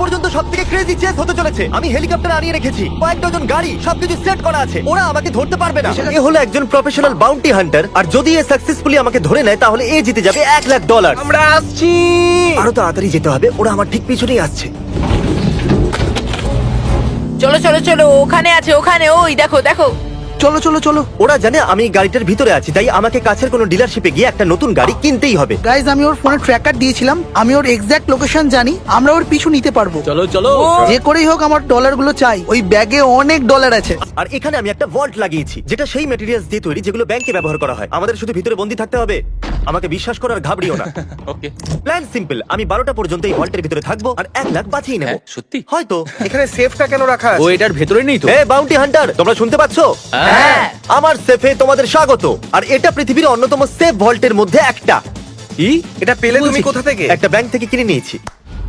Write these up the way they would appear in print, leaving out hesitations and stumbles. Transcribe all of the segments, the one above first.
পর্যন্ত সবথেকে crazy chess হতে চলেছে। আমি হেলিকপ্টার আনিয়ে রেখেছি, কয়েক ডজন গাড়ি, সবকিছু সেট করা আছে। ওরা আমাকে ধরতে পারবে না। এ হলো একজন প্রফেশনাল বাউন্টি হান্টার, আর যদি এ সাকসেসফুলি আমাকে ধরে নেয় তাহলে এ জিতে যাবে $1,00,000। আমরা আসছি। আরো তাড়াতাড়ি যেতে হবে, ওরা আমার ঠিক পিছনেই আসছে। চলো চলো চলো, ওখানে আছে, ওখানে, ওই দেখো দেখো। চলো চলো চলো। ওরা জানে আমি গাড়িটার ভিতরে আছি, তাই আমাকে কাছের কোনো ডিলারশিপে গিয়ে একটা নতুন গাড়ি কিনতেই হবে। গাইজ, আমি ওর ফোনে ট্র্যাকার দিয়েছিলাম, আমি ওর এক্সাক্ট লোকেশন জানি, আমরা ওর পিছু নিতে পারবো। চলো চলো। যে করেই হোক আমার ডলারগুলো চাই, ওই ব্যাগে অনেক ডলার আছে। আর এখানে আমি একটা ভল্ট লাগিয়েছি, যেটা সেই ম্যাটেরিয়ালস দিয়ে তৈরি যেগুলো ব্যাংকে ব্যবহার করা হয়। আমাদের শুধু ভিতরে বন্দি থাকতে হবে, আমাকে বিশ্বাস করো আর ঘাবড়িও না। ওকে। প্ল্যান সিম্পল, আমি 12টা পর্যন্ত এই ভল্টের ভিতরে থাকবো আর $1,00,000 বাঁচিয়ে নেবো। হ্যাঁ, সত্যি? হয়তো। এখানে সেফটা কেন রাখা ও আছে? এটার ভেতরে নেই তো? হে বাউন্টি হান্টার, তোমরা শুনতে পাচ্ছো? হ্যাঁ। আমার সেফে তোমাদের স্বাগত। আর এটা পৃথিবীর অন্যতম সেফ ভল্টের মধ্যে একটা। কি? এটা পেলে তুমি কোথা থেকে? একটা ব্যাংক থেকে কিনে নিয়েছি।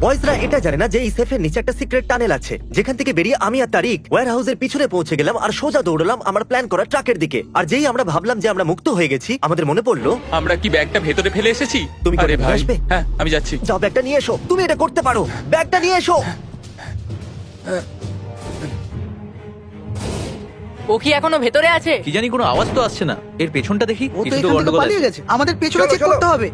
বয়েজরা এটা জানে না যে এই সেফের নিচে একটা সিক্রেট টানেল আছে, যেখান থেকে বেরিয়ে আমি আর তারিক ওয়্যার হাউসের পিছনে পৌঁছে গেলাম আর সোজা দৌড়লাম আমার প্ল্যান করা ট্রাকের দিকে। আর যেই আমরা ভাবলাম যে আমরা মুক্ত হয়ে গেছি, আমাদের মনে পড়লো আমরা কি ব্যাগটা ভেতরে ফেলে এসেছি? তুমি আরে করে ভাই। আসবে? হ্যাঁ, আমি যাচ্ছি। যাও ব্যাগটা নিয়ে এসো। তুমি এটা করতে পারো, ব্যাগটা নিয়ে এসো। ও কি এখনো ভেতরে আছে? কি জানি কোনো আওয়াজ তো আসছে না। এর পেছনটা দেখি। ও তো কিছু তো এখান থেকে গন্ডগোল পালিয়ে আছে। গেছে, আমাদের পেছনে চলো, চেক চলো। করতে হবে।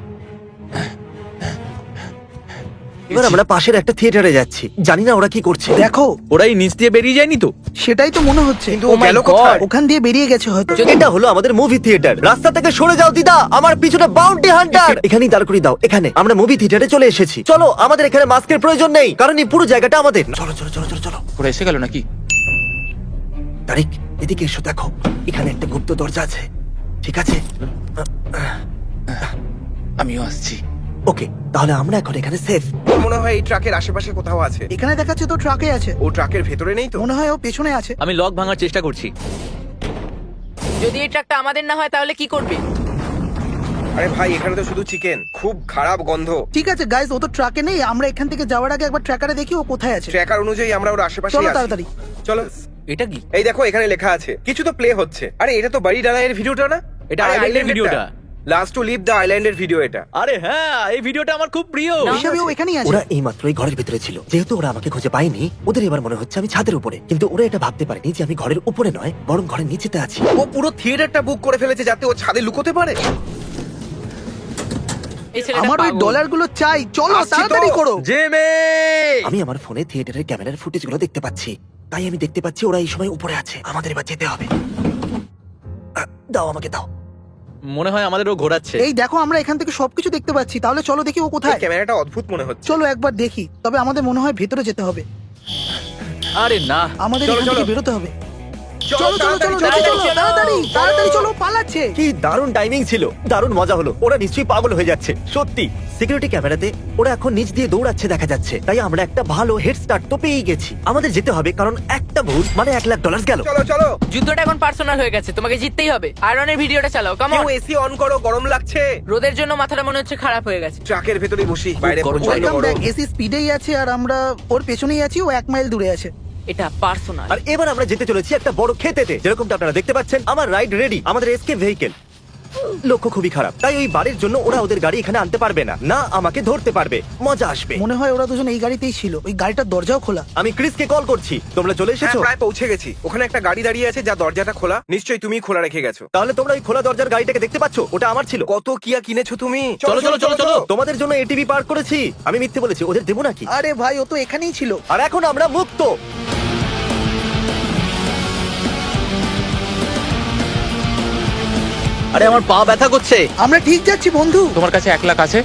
এবার আমরা পাশের একটা থিয়েটারে যাচ্ছি, জানি না ওরা কি করছে। দেখো, ওরাই নিচ দিয়ে বেরিয়ে যায়নি তো? সেটাই তো মনে হচ্ছে। কিন্তু Oh ও my গেল God! কোথায়? ওখান দিয়ে বেরিয়ে গেছে হয়তো। এটা হলো আমাদের মুভি থিয়েটার। রাস্তা থেকে সরে যাও দিদা, আমার পিছনে বাউন্টি হান্টার। এখানেই দাঁড় করিয়ে দাও। এখানে আমরা মুভি থিয়েটারে চলে এসেছি। চলো, আমাদের এখানে মাস্কের প্রয়োজন নেই, কারণ এই পুরো জায়গাটা আমাদের। চলো চলো চলো চলো চলো। ওরা এসে গেল নাকি? তারিক, এদিকে এসো, দেখো এখানে একটা গুপ্ত দরজা আছে। ঠিক আছে, আমিও আসছি। ওকে, তাহলে আমরা এখন এখানে সেফ। আমার মনে হয় এই ট্রাকের আশেপাশে কোথাও আছে। এখানে দেখাচ্ছে তো ট্রাকে আছে, ও ট্রাকের ভেতরে নেই তো? মনে হয় ও পেছনে আছে। আমি লক ভাঙার চেষ্টা করছি। যদি এই ট্রাকটা আমাদের না হয় তাহলে কি করবে? আরে ভাই, এখানে তো শুধু চিকেন, খুব খারাপ গন্ধ। ঠিক আছে গাইজ, ও তো ট্রাকে নেই, আমরা এখান থেকে যাওয়ার আগে একবার ট্র্যাকারে দেখি ও কোথায় আছে। ট্র্যাকার অনুযায়ী আমরা ওর আশেপাশে চলো আছি। তাড়াতাড়ি। চলো। এটা কি? এই দেখো, এখানে লেখা আছে, কিছু তো প্লে হচ্ছে। আরে এটা তো বাড়ি ডালাইয়ের ভিডিওটা না? এটা আইল্যান্ডের ভিডিওটা। লাস্ট টু লিভ দ্য আইল্যান্ডের ভিডিও এটা। আরে হ্যাঁ, এই ভিডিওটা আমার খুব প্রিয়। হিসাবে ও এখানেই আছে। ওরা এই মাত্র এই ঘরের ভিতরে ছিল। যেহেতু ওরা আমাকে খুঁজে পায়নি, ওদের এবার মনে হচ্ছে আমি ছাদের উপরে। কিন্তু ওরা এটা ভাবতে পারেনি যে আমি ঘরের উপরে নয়, বরং ঘরের নিচেতে আছি। ও পুরো থিয়েটারটা বুক করে ফেলেছে যাতে ও ছাদে লুকোতে পারে। এই ছেলেটা আমার ওই পাগল। ডলারগুলো চাই, চলো আসছি তো। তাড়াতাড়ি করো। জেমে! আমি আমার ফোনে থিয়েটারের ক্যামেরার ফুটেজগুলো দেখতে পাচ্ছি, তাই আমি দেখতে পাচ্ছি ওরা এই সময় উপরে আছে। আমাদের এবার যেতে হবে। দাও, আমাকে দাও। মনে হয় আমাদেরও ঘোরাচ্ছে। এই দেখো, আমরা এখান থেকে সবকিছু দেখতে পাচ্ছি, তাহলে চলো দেখি ও এই কোথায়। ক্যামেরাটা অদ্ভুত মনে হচ্ছে। চলো একবার দেখি, তবে আমাদের মনে হয় ভেতরে যেতে হবে। আরে না। আমাদের চলো, এখান থেকে চলো। বেরোতে হবে। চলো চলো চলো তাড়াতাড়ি, চলো, চলো। তাড়াতাড়ি তাড়াতাড়ি চলো, পালাচ্ছে। কি দারুণ টাইমিং ছিল, দারুণ মজা হলো। ওরা নিশ্চয়ই পাগল হয়ে যাচ্ছে, সত্যি। সিকিউরিটি ক্যামেরাতে ওরা এখন নিচ দিয়ে দৌড়াচ্ছে দেখা যাচ্ছে, তাই আমরা একটা ভালো হেড স্টার্ট তো পেয়ে গেছি। আমাদের যেতে হবে, কারণ একটা ভুল মানে $1,00,000 গেল। চলো চলো। যুদ্ধটা এখন পার্সোনাল হয়ে গেছে, তোমাকে জিততেই হবে। আয়রনের ভিডিওটা চালাও, কেমন? কেউ এসি অন করো, গরম লাগছে। রোদের জন্য মাথাটা মনে হচ্ছে খারাপ হয়ে গেছে। ট্রাকের ভেতরে বসি, বাইরে গরম, প্রচন্ড ওয়েলকাম গরম। ব্যাক। এসি স্পিডেই আছে আর আমরা ওর পেছনেই আছি, ও 1 মাইল দূরে আছে। এটা পার্সোনাল। আর এবার আমরা যেতে চলেছি একটা বড় ক্ষেতেতে। যেরকমটা আপনারা দেখতে পাচ্ছেন, আমার রাইড রেডি। আমাদের এসকেপ ভেহিকেল। লক্ষ্য খুবই খারাপ, তাই ওই বাড়ির জন্য ওরা ওদের গাড়ি এখানে আনতে পারবে না, না আমাকে ধরতে পারবে। মজা আসবে। মনে হয় ওরা দুজন এই গাড়িতেই ছিল, ওই গাড়িটার দরজাও খোলা। আমি ক্রিসকে কল করছি, তোমরা চলে হ্যাঁ, এসেছো? প্রায় পৌঁছে গেছি। ওখানে একটা গাড়ি দাঁড়িয়ে আছে যা দরজাটা খোলা। নিশ্চয়ই তুমি খোলা রেখে গেছো। তাহলে তোমরা ওই খোলা দরজার গাড়িটাকে দেখতে পাচ্ছো? ওটা আমার ছিল। কত কিয়া কিনেছো তুমি? চলো, চলো, চলো, চলো। তোমাদের জন্য এটিভি পার্ক করেছি। আমি মিথ্যে বলেছি, ওদের দেবো নাকি? আরে ভাই, ও তো এখানেই ছিল। আর এখন আমরা মুক্ত। আরে আমার পা ব্যথা করছে। আমরা ঠিক যাচ্ছি বন্ধু। তোমার কাছে 1,00,000 আছে?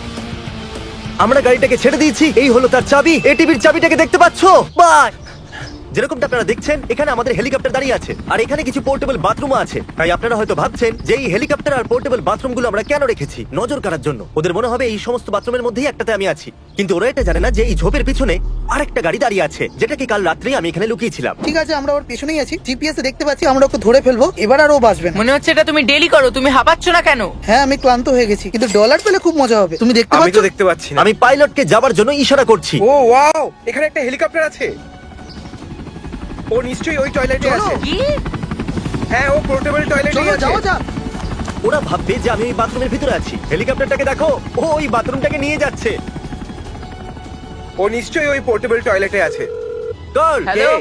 আমরা গাড়িটাকে ছেড়ে দিয়েছি, এই হলো তার চাবি। এটিভির চাবিটাকে দেখতে পাচ্ছো? বাই। যেরকমটা আপনারা দেখছেন, এখানে আমাদের হেলিকপ্টার দাঁড়িয়ে আছে, আর এখানে কিছু পোর্টেবল বাথরুমও আছে। তাই আপনারা হয়তো ভাবছেন যে এই হেলিকপ্টার আর পোর্টেবল বাথরুমগুলো আমরা কেন রেখেছি? নজর কাড়ার জন্য। ওদের মনে হবে এই সমস্ত বাথরুমের মধ্যেই একটাতে আমি আছি, কিন্তু ওরা এটা জানে না যে এই ঝোপের পিছনে আরেকটা গাড়ি দাঁড়িয়ে আছে, যেটাকে কাল রাত্রেই আমি এখানে লুকিয়েছিলাম। ঠিক আছে, আমরা ওর পেছনেই আছি, জিপিএস এ দেখতে পাচ্ছি আমরা ওকে ধরে ফেলবো। এবার আর ও বাঁচবে না। মনে হচ্ছে এটা তুমি ডেলি করো, তুমি হাঁপাচ্ছ না কেন? হ্যাঁ, আমি ক্লান্ত হয়ে গেছি, কিন্তু ডলার পেলে খুব মজা হবে। তুমি দেখতে আমি পাচ্ছ? তো দেখতে পাচ্ছি না। আমি পাইলটকে যাবার জন্য ইশারা করছি। ও ওয়াও, এখানে একটা হেলিকপ্টার আছে। ও নিশ্চয়ই ওই টয়লেটে চলো। আছে। কি? হ্যাঁ, ও পোর্টেবল টয়লেটে চলো আছে। যাও যাক। ওরা ভাববে যে আমি ওই বাথরুমের ভিতরে আছি। হেলিকপ্টারটাকে দেখো, ও ওই বাথরুমটাকে নিয়ে যাচ্ছে। ও নিশ্চয়ই ওই পোর্টেবল টয়লেটে আছে। গার্ল হ্যালো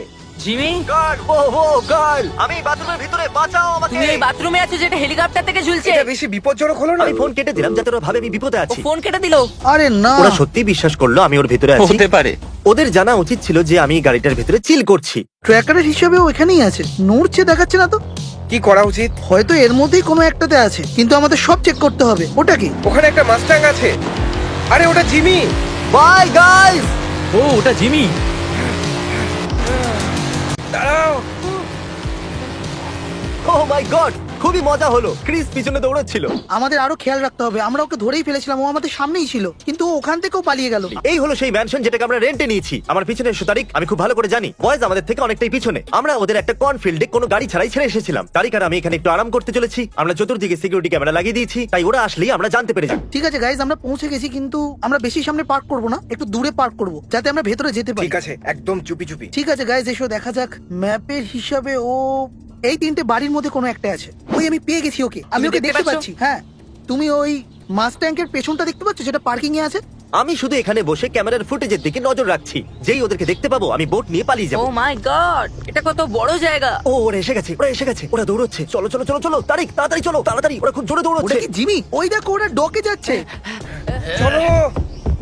জিমি, গার্ল ও ও গার্ল আমি বাথরুমের ভিতরে, বাঁচাও আমাকে। তুমি এই বাথরুমে আছো যেটা হেলিকপ্টার থেকে ঝুলছে। এটা বেশি বিপজ্জনক হলো না? আমি ফোন কেটে দিলাম যাতে ওরা ভাবে আমি বিপদে ও আছি। ফোন কেটে দিল। আরে না, ওরা সত্যি বিশ্বাস করলো আমি ওর ভিতরে আছি। হতে পারে। ওদের জানা উচিত ছিল যে আমি গাড়িটার ভিতরে চিল করছি। ট্র্যাকারের হিসাবেও এখানেই আছে, নড়ছে দেখাচ্ছে না তো। কি করা উচিত? হয়তো এর মধ্যেই কোনো একটাতে আছে, কিন্তু আমাদের সব চেক করতে হবে। ওটা কি? ওখানে একটা মাস্টাং আছে। আরে ওটা জিমি। Bye guys. ও ওটা জিমি। দাঁড়াও। ও মাই গড, খুবই মজা হলো। ক্রিস পিছনে দৌড়াচ্ছিল। আমাদের আরো খেয়াল রাখতে হবে। আমরা ওকে ধরেই ফেলেছিলাম, ও আমাদের সামনেই ছিল, কিন্তু ও ওখান থেকেও পালিয়ে গেল। এই হলো সেই ম্যানশন যেটাকে আমরা রেন্টে নিয়েছি। আমার পিছনে এসো তারিক, আমি খুব ভালো করে জানি বয়েজ আমাদের থেকে অনেকটাই পিছনে। আমরা ওদের একটা কর্নফিল্ডে কোনো গাড়ি ছাড়াই ছেড়ে এসেছিলাম। তারিক আর আমি এখানে একটু আরাম করতে চলেছি। আমরা চতুর্দিকে সিকিউরিটি ক্যামেরা লাগিয়ে দিয়েছি, তাই ওরা আসলেই আমরা জানতে পেরে যাই। ঠিক আছে গাইজ, আমরা পৌঁছে গেছি, কিন্তু আমরা বেশি সামনে পার্ক করব না, একটু দূরে পার্ক করব যাতে আমরা ভেতরে যেতে পারি। ঠিক আছে, একদম চুপি চুপি। ঠিক আছে গাইজ, এসো দেখা যাক। ম্যাপের হিসাবে ও এই তিনটে বাড়ির মধ্যে কোনো একটা আছে। ওই আমি পেয়ে গেছি ওকে, আমি তুমি ওকে দেখতে দেখতে পাচ্ছো? পাচ্ছি। হ্যাঁ, তুমি ওই মাস ট্যাঙ্কের পেছনটা দেখতে পাচ্ছ যেটা পার্কিং এ আছে? আমি শুধু এখানে বসে ক্যামেরার ফুটেজের দিকে নজর রাখছি। যেই ওদেরকে দেখতে পাবো আমি বোট নিয়ে পালিয়ে ও যাবো। মাই গড, এটা কত বড় জায়গা। ও ওরা এসে গেছে, ওরা এসে গেছে, ওরা দৌড়চ্ছে। চলো চলো চলো চলো তারিক, তাড়াতাড়ি চলো, তাড়াতাড়ি। ওরা খুব জোরে ওটা দৌড়চ্ছে। কি জিমি? ওই দেখো, ওরা ডকে যাচ্ছে। চলো।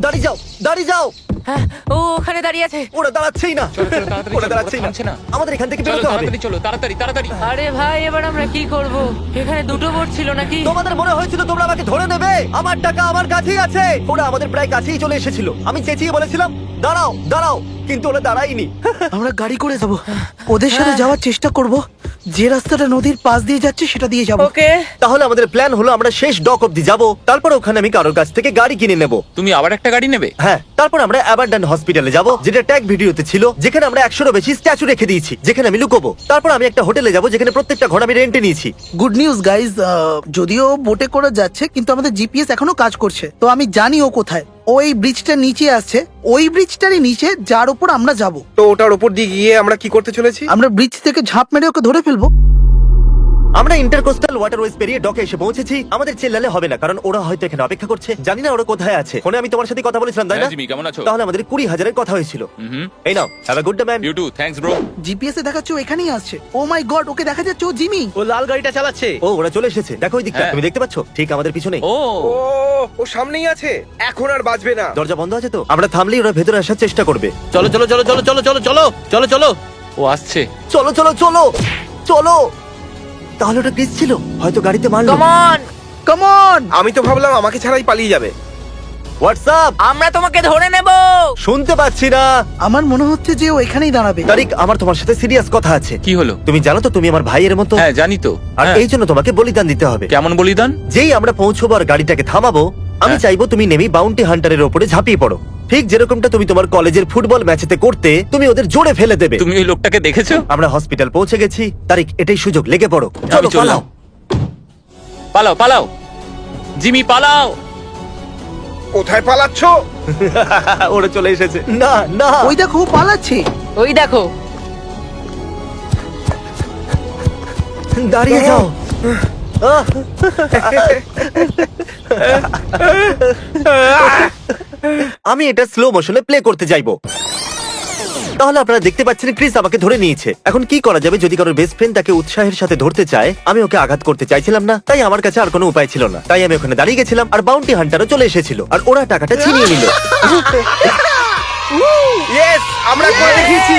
দাঁড়িয়ে যাও, দাঁড়িয়ে যাও। হ্যাঁ, ও ওখানে দাঁড়িয়ে আছে। ওরা দাঁড়াচ্ছেই না, চলো, চলো, তাড়াতাড়ি ওরা চলো, দাঁড়াচ্ছেই ওরা থামছে না। আমাদের এখান থেকে চলো বেরোতে হবে। তাড়াতাড়ি চলো, তাড়াতাড়ি তাড়াতাড়ি। আরে ভাই, এবার আমরা কি করব? এখানে দুটো বোট ছিল নাকি? তোমাদের মনে হয়েছিল তোমরা আমাকে ধরে নেবে? আমার টাকা আমার কাছেই আছে। ওরা আমাদের প্রায় কাছেই চলে এসেছিল। আমি চেঁচিয়ে বলেছিলাম দাঁড়াও দাঁড়াও, কিন্তু ওরা দাঁড়ায়নি। আমরা গাড়ি করে যাবো, ওদের সাথে যাওয়ার চেষ্টা করব। যে রাস্তাটা নদীর পাশ দিয়ে যাচ্ছে সেটা দিয়ে যাবো। ওকে, তাহলে আমাদের প্ল্যান হলো আমরা শেষ ডক অব্দি যাব, তারপর ওখানে আমি কারোর কাছ থেকে গাড়ি কিনে নেব। তুমি আবার একটা গাড়ি নেবে? হ্যাঁ, তারপর আমরা অ্যাবান্ডন হসপিটালে যাব, যেটা ট্যাগ ভিডিওতে ছিল, যেখানে আমরা 100-এরও বেশি স্ট্যাচু রেখে দিয়েছি, যেখানে আমি লুকোবো। তারপর আমি একটা হোটেলে যাব যেখানে প্রত্যেকটা ঘর আমি রেন্টে নিয়েছি। গুড নিউজ গাইজ, যদিও বোটে করে যাচ্ছে, কিন্তু আমাদের জিপিএস এখনো কাজ করছে, তো আমি জানি ও কোথায়। ওই ব্রিজটার নিচে আসছে, ওই ব্রিজটারই নিচে, যার উপর আমরা যাব। তো ওটার উপর দিয়ে গিয়ে আমরা কি করতে চলেছি? আমরা ব্রিজ থেকে ঝাঁপ মেরে ওকে ধরে ফেলবো। আমরা ইন্টারকোস্টাল ওয়াটারওয়েজ পেরিয়ে ডকে এসে পৌঁছেছি। আমাদের চেল্লালে হবে না, কারণ ওরা হয়তো এখানে অপেক্ষা করছে। জানি না ওরা কোথায় আছে। ফোনে আমি তোমার সাথে কথা বলেছিলাম, তাই না? হ্যাঁ, জিমি, কেমন আছো? তাহলে আমাদের 20,000-এর কথা হয়েছিল। হুম। এই নাও, have a good day man. You too, thanks bro. GPS এ দেখাচ্ছে ও এখানেই আসছে। ও মাই গড, ওকে দেখা যাচ্ছে, ও জিমি। ও লাল গাড়িটা চালাচ্ছে। ও ওরা চলে এসেছে, দেখো ওই দিকটা, হ্যাঁ। তুমি দেখতে পাচ্ছ? ঠিক আমাদের পিছনে। ও ও ও সামনেই আছে, এখন আর বাঁচবে না। দরজা বন্ধ আছে তো? আমরা থামলেই ওরা ভেতরে আসার চেষ্টা করবে। চলো চলো চলো চলো চলো চলো চলো চলো চলো। ও আসছে। চলো চলো চলো চলো। তাহলে ওটা ক্রিস ছিল, হয়তো গাড়িতে মারলো। Come on, come on. আমি তো ভাবলাম আমাকে ছাড়াই পালিয়ে যাবে। হোয়াটসঅ্যাপ, আমরা তোমাকে ধরে নেব। শুনতে পাচ্ছি না। আমার মনে হচ্ছে যে ও এখানেই দাঁড়াবে। তারিক, আমার তোমার সাথে সিরিয়াস কথা আছে। কি হলো? তুমি জানো তো তুমি আমার ভাইয়ের মতো। হ্যাঁ জানি তো। আর হ্যাঁ। এই জন্য তোমাকে বলিদান দিতে হবে। কেমন বলিদান? যেই আমরা পৌঁছবো আর গাড়িটাকে থামাবো, আমি হ্যাঁ। চাইবো তুমি নেমেই বাউন্টি হান্টারের ওপরে ঝাঁপিয়ে পড়ো। ঠিক যেরকমটা তুমি তোমার কলেজের ফুটবল ম্যাচেতে করতে, তুমি ওদের জোরে ফেলে দেবে। তুমি ওই লোকটাকে দেখেছো? আমরা হসপিটাল পৌঁছে গেছি। তারিক, এটাই সুযোগ, লেগে পড়ো। আমি চলো চললাম। পালাও। পালাও পালাও জিমি, পালাও। কোথায় পালাচ্ছ? ওরা চলে এসেছে। না না, ওই দেখো, ও পালাচ্ছে। ওই দেখো, দাঁড়িয়ে যাও। আহ! আমি এটা স্লো মোশনে প্লে করতে চাইবো। তাহলে আপনারা দেখতে পাচ্ছেন ক্রিস আমাকে ধরে নিয়েছে। এখন কি করা যাবে? যদি কারোর বেস্ট ফ্রেন্ড তাকে উৎসাহের সাথে ধরতে চায়, আমি ওকে আঘাত করতে চাইছিলাম না, তাই আমার কাছে আর কোনো উপায় ছিল না। তাই আমি ওখানে দাঁড়িয়ে গেছিলাম, আর বাউন্টি হান্টারও চলে এসেছিল, আর ওরা টাকাটা ছিনিয়ে নিল। ইয়েস, আমরা করে দেখিয়েছি।